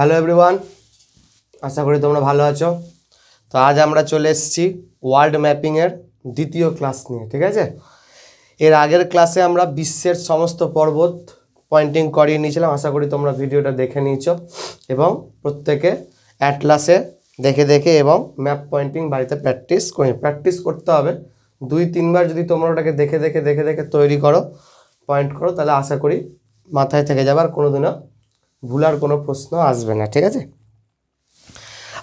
Hello everyone, আশা করি তোমরা ভালো আছো। তো আজ আমরা চলে এসেছি ওয়ার্ল্ড ম্যাপিংয়ের দ্বিতীয় ক্লাস নিয়ে। ঠিক আছে, এর আগের ক্লাসে আমরা বিশ্বের সমস্ত পর্বত পয়েন্টিং করিয়ে নিয়েছিলাম। আশা করি তোমরা ভিডিওটা দেখে নিয়েছো এবং প্রত্যেকে অ্যাটলাসে দেখে দেখে এবং ম্যাপ পয়েন্টিং বাড়িতে প্র্যাকটিস করতে হবে। 2-3 বার যদি তোমরা ওটাকে দেখে দেখে তৈরি করো, পয়েন্ট করো, তাহলে আশা করি মাথায় থেকে যাবে আর কোনোদিনও ভুলার কোনো প্রশ্ন আসবে না। ঠিক আছে,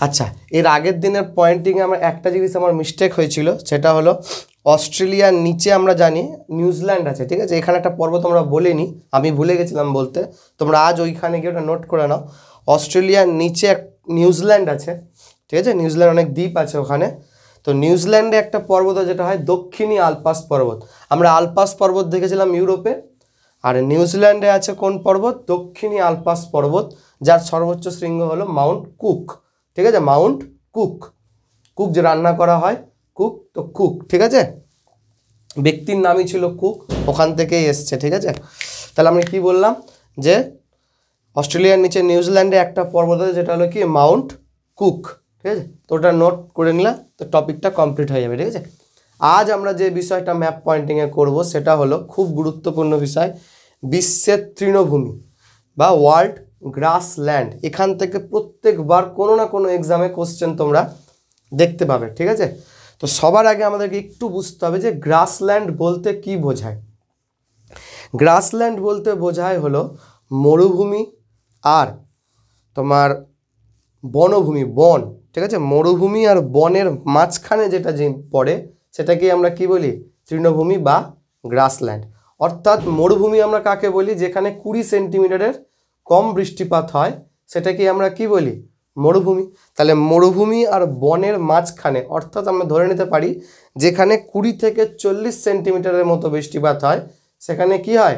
আচ্ছা, এর আগের দিনের পয়েন্টিংয়ে আমার একটা জিনিস আমার মিস্টেক হয়েছিল, সেটা হলো অস্ট্রেলিয়ার নিচে আমরা জানি নিউজিল্যান্ড আছে। ঠিক আছে, এখানে একটা পর্বত আমরা বলিনি, আমি ভুলে গেছিলাম বলতে। তোমরা আজ ওইখানে গিয়ে ওটা নোট করে নাও। অস্ট্রেলিয়ার নিচে নিউজিল্যান্ড আছে। ঠিক আছে, নিউজিল্যান্ড অনেক দ্বীপ আছে ওখানে। তো নিউজিল্যান্ডে একটা পর্বত যেটা হয় দক্ষিণী আলপাস পর্বত। আমরা আলপাস পর্বত দেখেছিলাম ইউরোপে, আর নিউজিল্যান্ডে আছে কোন পর্বত? দক্ষিণী আলপাস পর্বত, যার সর্বোচ্চ শৃঙ্গ হলো মাউন্ট কুক। ঠিক আছে, মাউন্ট কুক, কুক যে রান্না করা হয় কুক, তো কুক। ঠিক আছে, ব্যক্তির নামই ছিল কুক, ওখান থেকেই এসছে। ঠিক আছে, তাহলে আমি কি বললাম যে অস্ট্রেলিয়ার নিচে নিউজিল্যান্ডে একটা পর্বত আছে যেটা হলো কি মাউন্ট কুক। ঠিক আছে, তো ওটা নোট করে নিলে তো টপিকটা কমপ্লিট হয়ে যাবে। ঠিক আছে, আজ আমরা যে বিষয়টা ম্যাপ পয়েন্টিংয়ে করব সেটা হলো খুব গুরুত্বপূর্ণ বিষয়, বিশ্বের তৃণভূমি বা ওয়ার্ল্ড গ্রাসল্যান্ড। এখান থেকে প্রত্যেকবার কোনো না কোনো এক্সামে কোশ্চেন তোমরা দেখতে পাবে। ঠিক আছে, তো সবার আগে আমাদেরকে একটু বুঝতে হবে যে গ্রাসল্যান্ড বলতে কি বোঝায়। গ্রাসল্যান্ড বলতে বোঝায় হলো মরুভূমি আর তোমার বনভূমি, বন। ঠিক আছে, মরুভূমি আর বনের মাঝখানে যেটা যে পড়ে সেটাকে আমরা কি বলি? তৃণভূমি বা গ্রাসল্যান্ড। অর্থাৎ মরুভূমি আমরা কাকে বলি? যেখানে 20 সেন্টিমিটারের কম বৃষ্টিপাত হয় সেটাকে আমরা কি বলি? মরুভূমি। তাহলে মরুভূমি আর বনের মাঝখানে, অর্থাৎ আমরা ধরে নিতে পারি যেখানে 20 থেকে 40 সেন্টিমিটারের মতো বৃষ্টিপাত হয় সেখানে কি হয়?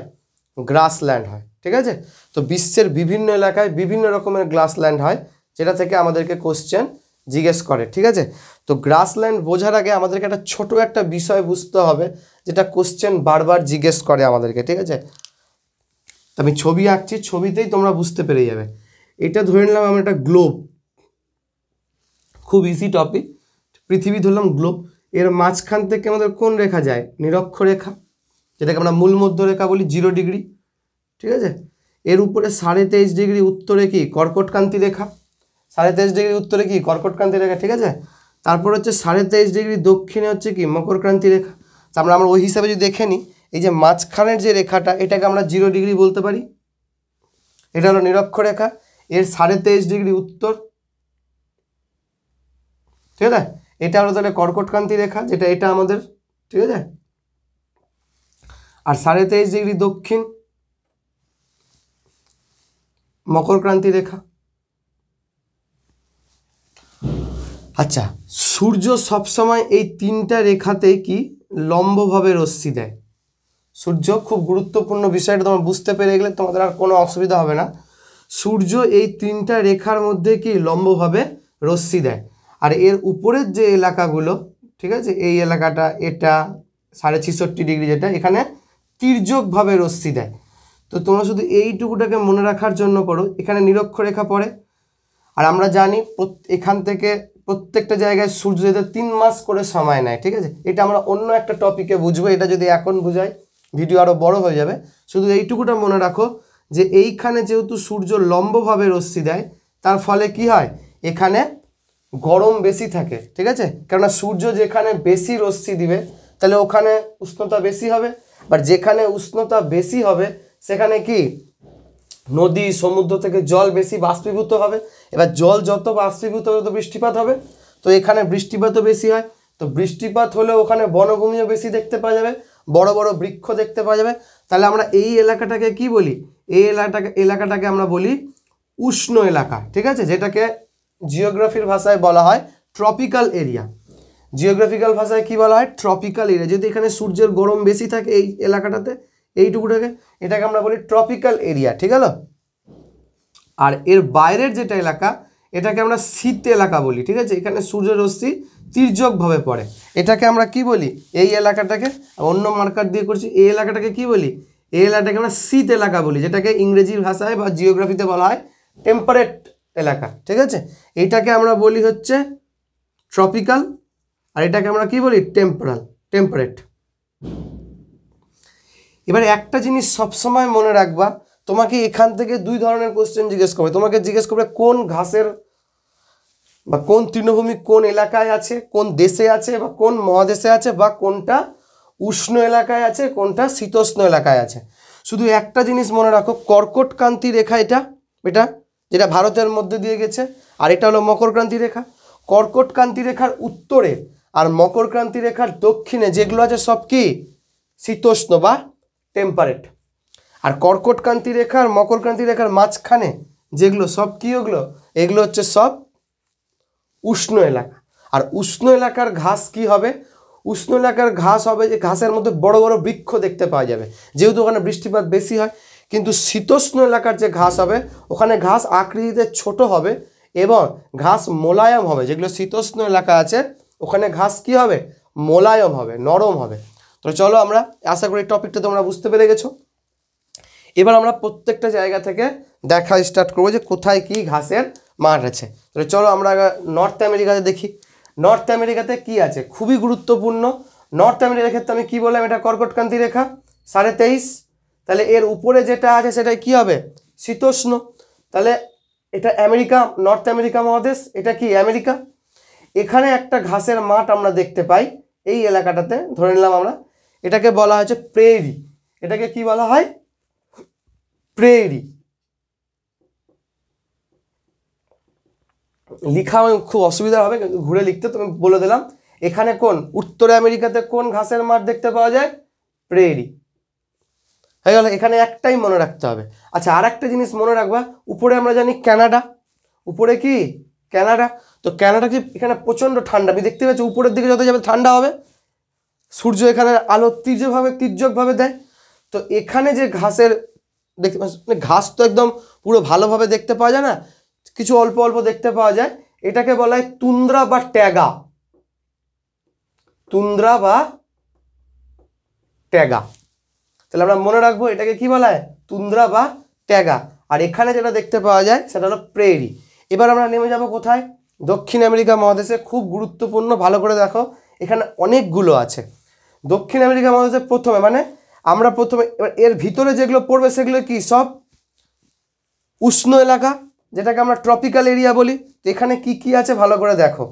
গ্রাসল্যান্ড হয়। ঠিক আছে, তো বিশ্বের বিভিন্ন এলাকায় বিভিন্ন রকমের গ্রাসল্যান্ড হয়, যেটা থেকে আমাদেরকে কোশ্চেন জিজ্ঞেস করে। ঠিক আছে, তো গ্রাসল্যান্ড বোঝার আগে আমাদেরকে একটা ছোট একটা বিষয় বুঝতে হবে যেটা কোশ্চেন বারবার জিজ্ঞেস করে আমাদেরকে। ঠিক আছে, তো আমি ছবি আঁকছি, ছবিতেই তোমরা বুঝতে পেরে যাবে। এটা ধরে নিলাম আমরা একটা গ্লোব, খুব ইজি টপিক। পৃথিবী ধরলাম গ্লোব, এর মাঝখান থেকে আমাদের কোন রেখা যায়? নিরক্ষরেখা, যেটাকে আমরা মূল মধ্যরেখা বলি, 0 ডিগ্রি। ঠিক আছে, এর উপরে 23.5 ডিগ্রি উত্তরে কি? কর্কটক্রান্তি রেখা। 23.5 ডিগ্রি উত্তরে কি? কর্কটক্রান্তি রেখা। ঠিক আছে, তারপর হচ্ছে 23.5 ডিগ্রি দক্ষিণে হচ্ছে কি? মকরক্রান্তি রেখা। আমরা ওই হিসাবে যদি দেখে নিই, এই যে মাঝখানের যে রেখাটা এটাকে আমরা 0 ডিগ্রি বলতে পারি, এটা হলো নিরক্ষরেখা। এর 23.5 ডিগ্রি উত্তর, ঠিক আছে, এটা হলো তাহলে কর্কটক্রান্তি রেখা, যেটা এটা আমাদের। ঠিক আছে, আর 23.5 ডিগ্রি দক্ষিণ মকরক্রান্তি রেখা। আচ্ছা, সূর্য সবসময় এই 3টা রেখাতেই কি লম্বভাবে রশ্মি দেয়। সূর্য খুব গুরুত্বপূর্ণ বিষয়টা তোমরা বুঝতে পেরে গেলে তোমাদের আর কোনো অসুবিধা হবে না। সূর্য এই 3টা রেখার মধ্যে কি লম্বভাবে রশ্মি দেয়। আর এর উপরের যে এলাকাগুলো, ঠিক আছে, এই এলাকাটা, এটা 66.5 ডিগ্রি, যেটা এখানে তির্যকভাবে রশ্মি দেয়। তো তোমরা শুধু এইটুকুটাকে মনে রাখার জন্য করো, এখানে নিরক্ষরেখা পড়ে। আর আমরা জানি এখান থেকে প্রত্যেকটা জায়গায় সূর্য যেতে 3 মাস করে সময় নেয়। ঠিক আছে, এটা আমরা অন্য একটা টপিকে বুঝবো, এটা যদি এখন বুঝাই ভিডিও আরও বড় হয়ে যাবে। শুধু এইটুকুটা মনে রাখো যে এইখানে যেহেতু সূর্য লম্বভাবে রশ্মি দেয়, তার ফলে কি হয়? এখানে গরম বেশি থাকে। ঠিক আছে, কেননা সূর্য যেখানে বেশি রশ্মি দিবে তাহলে ওখানে উষ্ণতা বেশি হবে, আর যেখানে উষ্ণতা বেশি হবে সেখানে কি নদী সমুদ্র থেকে জল বেশি বাষ্পীভূত হবে। এবার জল যত বাষ্পীভূত হবে তত বৃষ্টিপাত হবে, তো এখানে বৃষ্টিপাতও বেশি হয়। তো বৃষ্টিপাত হলে ওখানে বনভূমিও বেশি দেখতে পাওয়া যাবে, বড় বড় বৃক্ষ দেখতে পাওয়া যাবে। তাহলে আমরা এই এলাকাটাকে কি বলি? এই এলাকাটাকে আমরা বলি উষ্ণ এলাকা। ঠিক আছে, যেটাকে জিওগ্রাফির ভাষায় বলা হয় ট্রপিক্যাল এরিয়া। জিওগ্রাফিক্যাল ভাষায় কি বলা হয়? Tropical area. যদি এখানে সূর্যের গরম বেশি থাকে এই এলাকাটাতে, এইটুকুটাকে, এটাকে আমরা বলি ট্রপিক্যাল এরিয়া। ঠিক আছে, আর এর বাইরের যেটা এলাকা এটাকে আমরা শীত এলাকা বলি। ঠিক আছে, এখানে সূর্যের রশ্মি তির্যকভাবে পড়ে, এটাকে আমরা কি বলি? এই এলাকাটাকে অন্য মার্কার দিয়ে করছি, এই এলাকাটাকে কি বলি? এই এলাকাটাকে আমরা শীত এলাকা বলি, যেটাকে ইংরেজি ভাষায় বা জিওগ্রাফিতে বলা হয় টেম্পারেট এলাকা, ঠিক আছে। এইটাকে আমরা বলি হচ্ছে ট্রপিক্যাল, আর এটাকে আমরা কি বলি টেম্পারেট। এবার একটা জিনিস সবসময় মনে রাখবা, তোমাকে এখান থেকে দুই ধরনের কোশ্চেন জিজ্ঞেস করবে। তোমাকে জিজ্ঞেস করবে কোন ঘাসের বা কোন তৃণভূমি কোন এলাকায় আছে, কোন দেশে আছে বা কোন মহাদেশে আছে, বা কোনটা উষ্ণ এলাকায় আছে, কোনটা শীতোষ্ণ এলাকায় আছে। শুধু একটা জিনিস মনে রাখো, কর্কটক্রান্তি রেখা এটা যেটা ভারতের মধ্যে দিয়ে গেছে, আর এটা হলো মকরক্রান্তি রেখা। কর্কটক্রান্তি রেখার উত্তরে আর মকরক্রান্তি রেখার দক্ষিণে যেগুলো আছে সব কি শীতোষ্ণ বা টেম্পারেট, আর কর্কটক্রান্তি রেখা আর মকরক্রান্তি রেখার মাঝখানে যেগুলো সব কি এগুলো হচ্ছে সব উষ্ণ এলাকা। আর উষ্ণ এলাকার ঘাস কি হবে? উষ্ণ এলাকার ঘাস হবে যে ঘাসের মধ্যে বড় বড় বৃক্ষ দেখতে পাওয়া যাবে, যেহেতু ওখানে বৃষ্টিপাত বেশি হয়। কিন্তু শীতোষ্ণ এলাকার যে ঘাস হবে ওখানে ঘাস আকৃতিতে ছোট হবে এবং ঘাস মোলায়েম হবে। যেগুলো শীতোষ্ণ এলাকা আছে ওখানে ঘাস কি হবে? মোলায়েম হবে, নরম হবে। তো চলো আমরা আশা করি টপিকটা তোমরা বুঝতে পেরে গেছো। এবার আমরা প্রত্যেকটা জায়গা থেকে দেখা স্টার্ট করবো যে কোথায় কি ঘাসের মাঠ আছে। তাহলে চলো আমরা নর্থ আমেরিকাতে দেখি। নর্থ আমেরিকাতে কি আছে খুবই গুরুত্বপূর্ণ। নর্থ আমেরিকার ক্ষেত্রে আমি কি বললাম, এটা কর্কটক্রান্তি রেখা 23.5। তাহলে এর উপরে যেটা আছে সেটাই কি হবে? শীতোষ্ণ। তাহলে এটা আমেরিকা, নর্থ আমেরিকা মহাদেশ, এটা কি আমেরিকা। এখানে একটা ঘাসের মাঠ আমরা দেখতে পাই এই এলাকাটাতে, ধরে নিলাম আমরা, এটাকে বলা হচ্ছে প্রেরি। এটাকে কি বলা হয়? প্রেরি। লিখা খুব অসুবিধা হবে, ঘুরে লিখতে তুমি বলে দিলাম। এখানে কোন উত্তর আমেরিকাতে কোন ঘাসের মাঠ দেখতে পাওয়া যায়? প্রেরি। হয়ে গেল, এখানে একটাই মনে রাখতে হবে। আচ্ছা, আর একটা জিনিস মনে রাখবা, উপরে আমরা জানি কানাডা। উপরে কি কানাডা। তো কানাডা কি এখানে প্রচণ্ড ঠান্ডা, আমি দেখতে পাচ্ছি উপরের দিকে যত যাবে ঠান্ডা হবে। সূর্য এখানে আলো তির্যকভাবে দেয়। তো এখানে যে ঘাসের দেখতে ঘাস তো একদম পুরো ভালোভাবে দেখতে পাওয়া যায় না, কিছু অল্প অল্প দেখতে পাওয়া যায়। এটাকে বলা হয় তুন্দ্রা বা ট্যাগা। তুন্দ্রা বা ট্যাগা। তাহলে আমরা মনে রাখবো এটাকে কি বলা হয়? তুন্দ্রা বা ট্যাগা। আর এখানে যেটা দেখতে পাওয়া যায় সেটা হলো প্রেরি। এবার আমরা নেমে যাব কোথায়? দক্ষিণ আমেরিকা মহাদেশে। খুব গুরুত্বপূর্ণ, ভালো করে দেখো, এখানে অনেকগুলো আছে। দক্ষিণ আমেরিকা মহাদেশে প্রথমে এবার এর ভিতরে যেগুলো পড়বে সেগুলো কি সব উষ্ণ এলাকা, যেটাকে আমরা ট্রপিক্যাল এরিয়া বলি। তো এখানে কি কি আছে ভালো করে দেখো।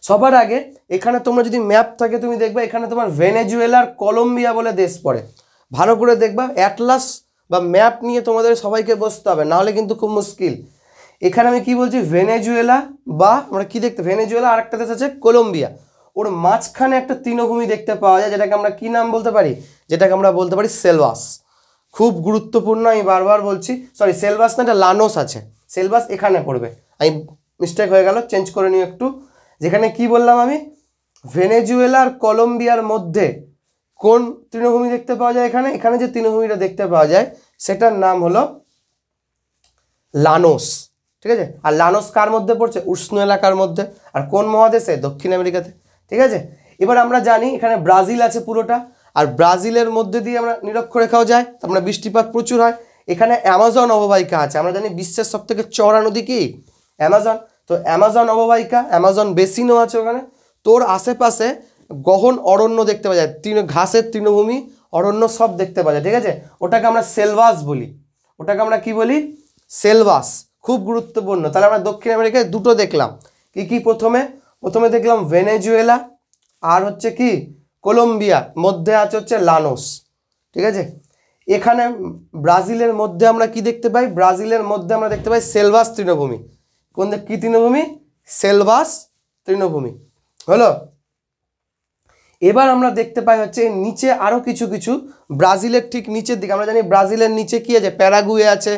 সবার আগে এখানে তোমরা যদি ম্যাপ থাকে তুমি দেখবে এখানে তোমার ভেনেজুয়েলার কলম্বিয়া বলে দেশ পড়ে। ভালো করে দেখবা, অ্যাটলাস বা ম্যাপ নিয়ে তোমাদের সবাইকে বসতে হবে, নাহলে কিন্তু খুব মুশকিল। এখানে আমি কি বলছি? ভেনেজুয়েলা, বা আমরা কি দেখতে, ভেনেজুয়েলা আর একটা দেশ আছে কলম্বিয়া, ওর মাঝখানে একটা তৃণভূমি দেখতে পাওয়া যায়, যেটাকে আমরা কি নাম বলতে পারি? যেটাকে আমরা বলতে পারি সেলভাস। খুব গুরুত্বপূর্ণ, আমি বারবার বলছি। সরি, সেলভাস না, এটা লানোস আছে। সেলভাস এখানে পড়বে, আমি মিস্টেক হয়ে গেল, চেঞ্জ করে নিও একটু। যেখানে কি বললাম আমি? ভেনেজুয়েলা আর কলম্বিয়ার মধ্যে কোন তৃণভূমি দেখতে পাওয়া যায়? এখানে যে তৃণভূমিটা দেখতে পাওয়া যায় সেটার নাম হলো লানোস, ঠিক আছে। আর লানোস কার মধ্যে পড়ছে? উষ্ণ এলাকার মধ্যে। আর কোন মহাদেশে? দক্ষিণ আমেরিকাতে, ঠিক আছে। এবার আমরা জানি এখানে ব্রাজিল আছে পুরোটা, আর ব্রাজিলের মধ্যে দিয়ে আমরা নিরক্ষরেখাও যায়, আমরা বৃষ্টিপাত প্রচুর হয়। এখানে অ্যামাজন অববাহিকা আছে, আমরা জানি বিশ্বের সব থেকে চওড়া নদী কি? অ্যামাজন। তো অ্যামাজন অববাহিকা, অ্যামাজন বেসিনও আছে ওখানে। তোর আশেপাশে গহন অরণ্য দেখতে পাওয়া যায়, ঘাসের তৃণভূমি, অরণ্য সব দেখতে পাওয়া যায়, ঠিক আছে। ওটাকে আমরা সেলভাস বলি। ওটাকে আমরা কি বলি? সেলভাস। খুব গুরুত্বপূর্ণ। তাহলে আমরা দক্ষিণ আমেরিকায় দুটো দেখলাম। কি কি? প্রথমে দেখলাম ভেনেজুয়েলা, আর হচ্ছে কি কলম্বিয়া, মধ্যে আছে হচ্ছে লানোস, ঠিক আছে। এখানে ব্রাজিলের মধ্যে আমরা কি দেখতে পাই? ব্রাজিলের মধ্যে আমরা দেখতে পাই সেলভাস তৃণভূমি। কোন কি তৃণভূমি? সেলভাস তৃণভূমি হলো। এবার আমরা দেখতে পাই হচ্ছে নিচে আরও কিছু কিছু, ব্রাজিলের ঠিক নিচের দিকে আমরা জানি ব্রাজিলের নিচে কি আছে? প্যারাগুয়ে আছে,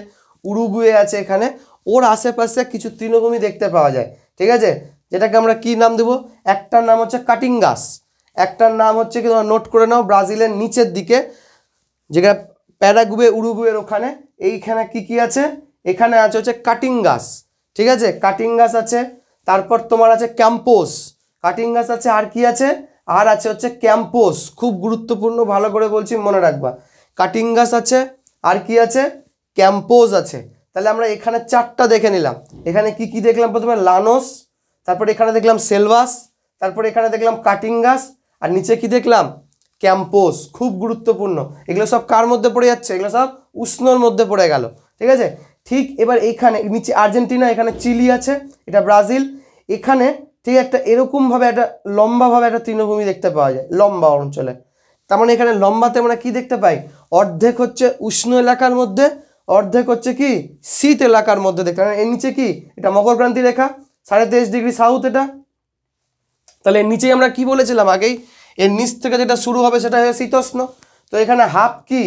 উরুগুয়ে আছে। এখানে ওর আশেপাশে কিছু তৃণভূমি দেখতে পাওয়া যায়, ঠিক আছে। যেটাকে আমরা কি নাম দেবো? একটার নাম হচ্ছে কাটিঙ্গাস, একটার নাম হচ্ছে কি তোমরা নোট করে নাও, ব্রাজিলের নিচের দিকে যেটা প্যারাগুয়ে উরুগুয়ের ওখানে, এইখানে কি কি আছে? এখানে আছে হচ্ছে কাটিঙ্গাস, ঠিক আছে। কাটিঙ্গাস আছে, তারপর তোমার আছে ক্যাম্পোস। কাটিঙ্গাস আছে, আর কি আছে? আর আছে হচ্ছে ক্যাম্পোস। খুব গুরুত্বপূর্ণ, ভালো করে বলছি, মনে রাখবা। কাটিঙ্গাস আছে, আর কি আছে? ক্যাম্পোস আছে। তাহলে আমরা এখানে 4টা দেখে নিলাম। এখানে কি কি দেখলাম? প্রথমে লানোস, তারপরে এখানে দেখলাম সেলভাস, তারপরে এখানে দেখলাম কাটিঙ্গাস, আর নিচে কি দেখলাম? ক্যাম্পোস। খুব গুরুত্বপূর্ণ। এগুলো সব কার মধ্যে পড়ে যাচ্ছে? এগুলো সব উষ্ণর মধ্যে পড়ে গেল, ঠিক আছে। ঠিক এবার এইখানে নিচে আর্জেন্টিনা, এখানে চিলি আছে, এটা ব্রাজিল। এখানে ঠিক একটা এরকমভাবে একটা লম্বাভাবে একটা তৃণভূমি দেখতে পাওয়া যায় লম্বা অঞ্চলে। তার মানে এখানে লম্বাতে আমরা কি দেখতে পাই? অর্ধেক হচ্ছে উষ্ণ এলাকার মধ্যে, অর্ধেক হচ্ছে কি শীত এলাকার মধ্যে দেখতে পাই। এর নিচে কি? এটা মকরক্রান্তি রেখা, 23.5 সাউথ এটা। তাহলে এর নিচেই আমরা কি বলেছিলাম আগেই? এর নিচ থেকে যেটা শুরু হবে সেটা হচ্ছে শীতোষ্ণ। তো এখানে হাফ কি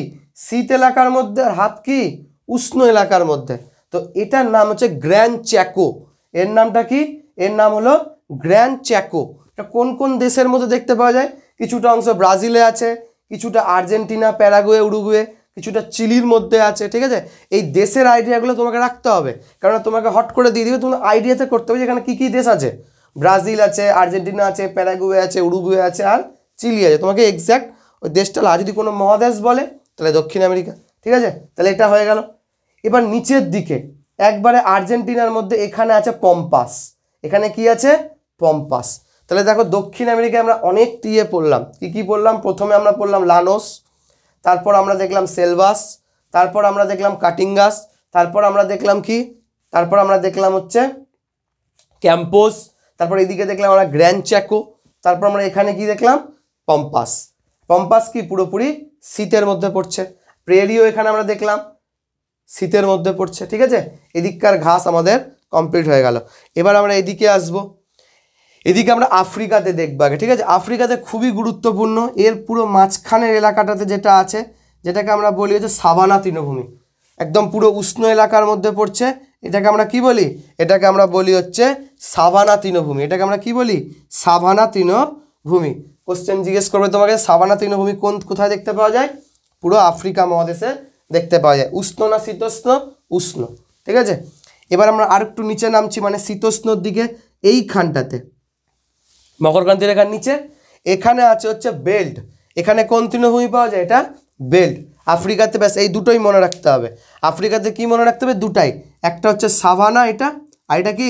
শীত এলাকার মধ্যে আর হাফ কি উষ্ণ এলাকার মধ্যে। তো এটার নাম হচ্ছে গ্র্যান্ড চ্যাকো। এর নামটা কি? এর নাম হলো গ্র্যান্ড চ্যাকো। এটা কোন কোন দেশের মধ্যে দেখতে পাওয়া যায়? কিছুটা অংশ ব্রাজিলে আছে, কিছুটা আর্জেন্টিনা, প্যারাগুয়ে, উরুগুয়ে, কিছুটা চিলির মধ্যে আছে, ঠিক আছে। এই দেশের আইডিয়াগুলো তোমাকে রাখতে হবে, কারণ তোমাকে হট করে দিয়ে দিবে, তোমার আইডিয়াতে করতে হবে যে এখানে কী কী দেশ আছে। ব্রাজিল আছে, আর্জেন্টিনা আছে, প্যারাগুয়ে আছে, উরুগুয়ে আছে, আর চিলি আছে। তোমাকে এক্স্যাক্ট ওই দেশটা, আর যদি কোনো মহাদেশ বলে তাহলে দক্ষিণ আমেরিকা, ঠিক আছে। তাহলে এটা হয়ে গেল। এবার নিচের দিকে একবারে আর্জেন্টিনার মধ্যে এখানে আছে পম্পাস। এখানে কি আছে? পম্পাস। তাহলে দেখো দক্ষিণ আমেরিকায় আমরা অনেক টিয়ে পড়লাম। কি কি পড়লাম? প্রথমে আমরা পড়লাম লানোস, তারপর আমরা দেখলাম সেলভাস, তারপর আমরা দেখলাম কাটিঙ্গাস, তারপর আমরা দেখলাম কি? তারপর আমরা দেখলাম হচ্ছে ক্যাম্পোস, তারপর এদিকে দেখলাম আমরা গ্র্যান্ড চ্যাকো, তারপর আমরা এখানে কি দেখলাম? পম্পাস। পম্পাস কি পুরোপুরি শীতের মধ্যে পড়ছে। প্রেরিও এখানে আমরা দেখলাম শীতের মধ্যে পড়ছে, ঠিক আছে। এদিককার ঘাস আমাদের কমপ্লিট হয়ে গেল। এবার আমরা এদিকে আসবো। এদিকে আমরা আফ্রিকাতে দেখবো আগে, ঠিক আছে। আফ্রিকাতে খুবই গুরুত্বপূর্ণ। এর পুরো মাঝখানের এলাকাটাতে যেটা আছে, যেটাকে আমরা বলি হচ্ছে সাভানা তৃণভূমি, একদম পুরো উষ্ণ এলাকার মধ্যে পড়ছে। এটাকে আমরা কি বলি? এটাকে আমরা বলি হচ্ছে সাভানা তৃণভূমি। এটাকে আমরা কি বলি? সাভানা তৃণভূমি। কোশ্চেন জিজ্ঞেস করবে তোমাকে, সাভানা তৃণভূমি কোথায় দেখতে পাওয়া যায়? পুরো আফ্রিকা মহাদেশে দেখতে পাওয়া যায়। উষ্ণ না শীতোষ্ণ? উষ্ণ, ঠিক আছে। এবার আমরা আর একটু নিচে নামছি, মানে শীতোষ্ণর দিকে। এইখানটাতে মকরক্রান্তি রেখার নিচে এখানে আছে হচ্ছে বেল্ট। এখানে কোন তৃণভূমি পাওয়া যায়? এটা বেল্ট। আফ্রিকাতে ব্যাস এই দুটোই মনে রাখতে হবে। আফ্রিকাতে কি মনে রাখতে হবে? দুটাই, একটা হচ্ছে সাভানা এটা, আর এটা কি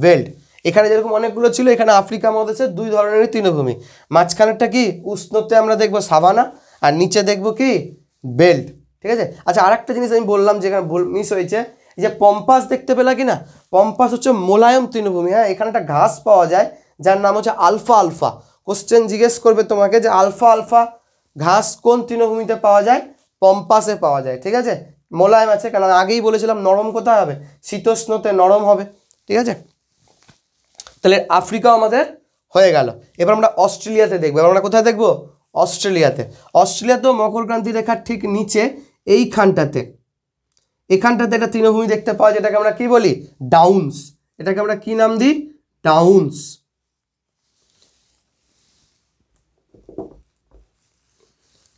বেল্ট। এখানে যেরকম অনেকগুলো ছিল, এখানে আফ্রিকা মহাদেশে দুই ধরনের তৃণভূমি। মাঝখানেরটা কি উষ্ণতে আমরা দেখবো সাভানা, আর নিচে দেখবো কি বেল্ট, ঠিক আছে। আচ্ছা, আরেকটা জিনিস আমি বললাম যেখানে মিস হয়েছে, যে পম্পাস দেখতে পেলা কি না? পম্পাস হচ্ছে মোলায়ম তৃণভূমি। হ্যাঁ, এখানে একটা ঘাস পাওয়া যায় যার নাম হচ্ছে আলফা আলফা। কোশ্চেন জিজ্ঞেস করবে তোমাকে যে আলফা আলফা ঘাস কোন তৃণভূমিতে পাওয়া যায়? পম্পাসে পাওয়া যায়, ঠিক আছে। মোলায়েম আছে, কারণ আগেই বলেছিলাম নরম কোথায় হবে? শীতোষ্ণতে নরম হবে, ঠিক আছে। তাহলে আফ্রিকাও আমাদের হয়ে গেল। এবার আমরা অস্ট্রেলিয়াতে দেখবো। এবার আমরা কোথায় দেখবো? অস্ট্রেলিয়াতে। অস্ট্রেলিয়াতেও মকরক্রান্তি রেখার ঠিক নিচে এইখানটাতে, এখানটাতে একটা তৃণভূমি দেখতে পাওয়া যায়, যেটাকে আমরা কি বলি? ডাউন্স। এটাকে আমরা কি নাম দিই? ডাউন্স।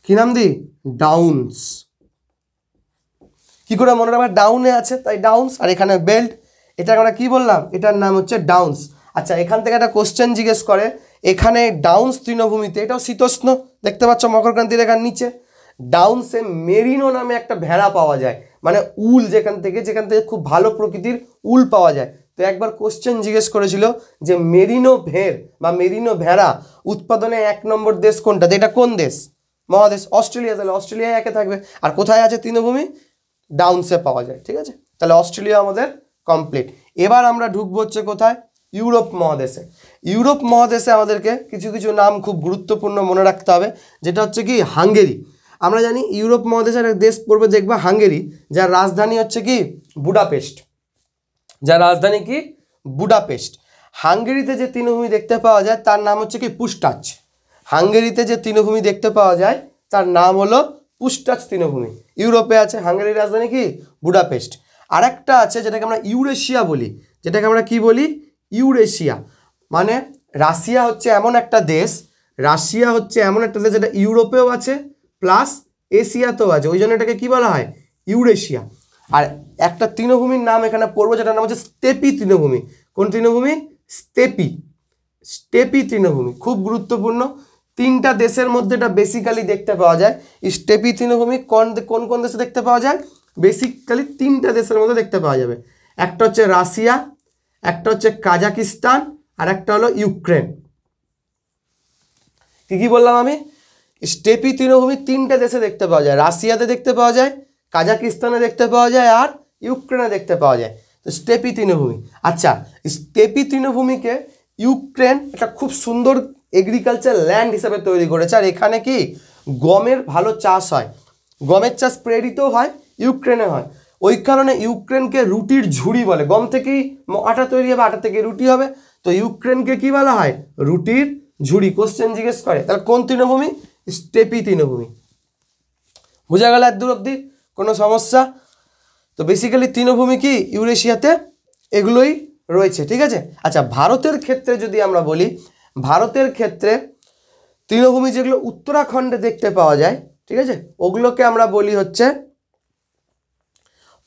কি নাম দিই? ডাউন্স। কি করে মনে রাখবে? ডাউনে আছে তাই ডাউন্স, আর এখানে বেল্ট। এটাকে আমরা কি বললাম? এটার নাম হচ্ছে ডাউন্স। আচ্ছা, এখান থেকে একটা কোশ্চেন জিজ্ঞেস করে, এখানে ডাউন্স তৃণভূমিতে, এটাও শীতোষ্ণ দেখতে পাচ্ছ মকরক্রান্তি রেখার নিচে। ডাউন্সে মেরিনো নামে একটা ভেড়া পাওয়া যায়, মানে উল, যেখান থেকে খুব ভালো প্রকৃতির উল পাওয়া যায়। তো একবার কোশ্চেন জিজ্ঞেস করেছিল যে মেরিনো ভেড় বা মেরিনো ভেড়া উৎপাদনে 1 নম্বর দেশ কোনটা? এটা কোন দেশ? মহাদেশ অস্ট্রেলিয়া। তাহলে অস্ট্রেলিয়া একে থাকবে। আর কোথায় আছে তৃণভূমি? ডাউন্সে পাওয়া যায়, ঠিক আছে। তাহলে অস্ট্রেলিয়া আমাদের কমপ্লিট। এবার আমরা ঢুকবো হচ্ছে কোথায়? ইউরোপ মহাদেশে। ইউরোপ মহাদেশে আমাদেরকে কিছু কিছু নাম খুব গুরুত্বপূর্ণ মনে রাখতে হবে, যেটা হচ্ছে কি হাঙ্গেরি। আমরা জানি ইউরোপ মহাদেশের এক দেশ পড়বে, দেখবা হাঙ্গেরি, যার রাজধানী হচ্ছে কি বুডাপেস্ট। যার রাজধানী কি বুডাপেস্ট। হাঙ্গেরিতে যে তৃণভূমি দেখতে পাওয়া যায় তার নাম হচ্ছে কি পুস্টাচ। হাঙ্গেরিতে যে তৃণভূমি দেখতে পাওয়া যায় তার নাম হলো পুস্টাচ তৃণভূমি। ইউরোপে আছে, হাঙ্গেরির রাজধানী কি বুডাপেস্ট। আরেকটা আছে যেটাকে আমরা ইউরেশিয়া বলি, যেটাকে আমরা কি বলি? ইউরেশিয়া। মানে রাশিয়া হচ্ছে এমন একটা দেশ, রাশিয়া হচ্ছে এমন একটা দেশ যেটা ইউরোপেও আছে প্লাস এশিয়াতেও আছে, ওই জন্য এটাকে কি বলা হয়? ইউরেশিয়া। আর একটা তৃণভূমির নাম এখানে পড়বো, যেটার নাম হচ্ছে স্টেপি তৃণভূমি। কোন তৃণভূমি? স্টেপি। স্টেপি তৃণভূমি খুব গুরুত্বপূর্ণ। 3টা দেশের মধ্যে এটা বেসিক্যালি দেখতে পাওয়া যায়। স্টেপি তৃণভূমি কোন কোন দেশে দেখতে পাওয়া যায়? বেসিক্যালি তিনটা দেশের মধ্যে দেখতে পাওয়া যাবে। একটা হচ্ছে রাশিয়া, একটা হচ্ছে কাজাকিস্তান, আর একটা হলো ইউক্রেন। কি বললাম আমি? স্টেপি তৃণভূমি তিনটে দেশে দেখতে পাওয়া যায়, রাশিয়াতে দেখতে পাওয়া যায়, কাজাকিস্তানে দেখতে পাওয়া যায়, আর ইউক্রেনে দেখতে পাওয়া যায়। তো স্টেপি তৃণভূমি। আচ্ছা, স্টেপি তৃণভূমিকে ইউক্রেন একটা খুব সুন্দর এগ্রিকালচার ল্যান্ড হিসাবে তৈরি করেছে, আর এখানে কি গমের ভালো চাষ হয়, গমের চাষ প্রেরিতও হয়, ইউক্রেনে হয়। ওই কারণে ইউক্রেনকে রুটির ঝুড়ি বলে, গম থেকেই আটা তৈরি হবে, আটা থেকে রুটি হবে, তো ইউক্রেনকে কি বলা হয়? রুটির ঝুড়ি। কোশ্চেন জিজ্ঞেস করে, তাহলে কোন তৃণভূমি? স্টেপি তৃণভূমি। বোঝা গেল এত দূর অব্দি? কোনো সমস্যা? তো বেসিক্যালি তৃণভূমি কি ইউরেশিয়াতে এগুলোই রয়েছে, ঠিক আছে। আচ্ছা, ভারতের ক্ষেত্রে যদি আমরা বলি, ভারতের ক্ষেত্রে তৃণভূমি যেগুলো উত্তরাখণ্ডে দেখতে পাওয়া যায়, ঠিক আছে, ওগুলোকে আমরা বলি হচ্ছে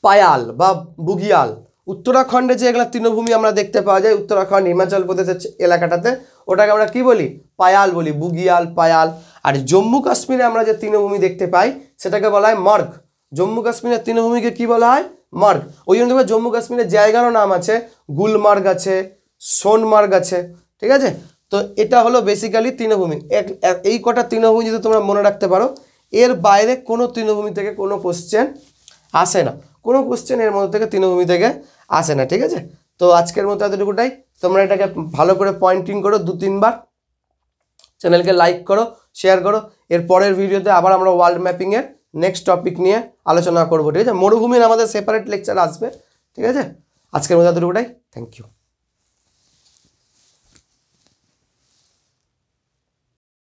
পায়াল বা বুগিয়াল। উত্তরাখণ্ডে যে এগুলো তৃণভূমি আমরা দেখতে পাওয়া যায়, উত্তরাখণ্ড হিমাচল প্রদেশের এলাকাটাতে, ওটাকে আমরা কি বলি? পায়াল বলি, বুগিয়াল, পায়াল। আর জম্মু কাশ্মীরে আমরা যে তৃণভূমি দেখতে পাই সেটাকে বলা হয় মার্গ। জম্মু কাশ্মীরের তৃণভূমিকে কি বলা হয়? মার্গ। ওই জন্য দেখবে জম্মু কাশ্মীরের জায়গারও নাম আছে, গুলমার্গ আছে, সোনমার্গ আছে, ঠিক আছে। তো এটা হলো বেসিক্যালি তৃণভূমি। এই কটা তৃণভূমি যদি তোমরা মনে রাখতে পারো, এর বাইরে কোনো তৃণভূমি থেকে কোনো কোশ্চেন আসে না, কোনো কোশ্চেন এর মধ্যে থেকে তৃণভূমি থেকে আসে না, ঠিক আছে। তো আজকের মতো এতটুকুটাই। তোমরা এটাকে ভালো করে পয়েন্টিং করো 2-3 বার, চ্যানেলকে লাইক করো, শেয়ার করো। এর পরের ভিডিওতে আবার আমরা ওয়ার্ল্ড ম্যাপিংয়ের নেক্সট টপিক নিয়ে আলোচনা করবো, ঠিক আছে। মরুভূমির আমাদের সেপারেট লেকচার আসবে, ঠিক আছে। আজকের মতো এতটুকুটাই। Thank you.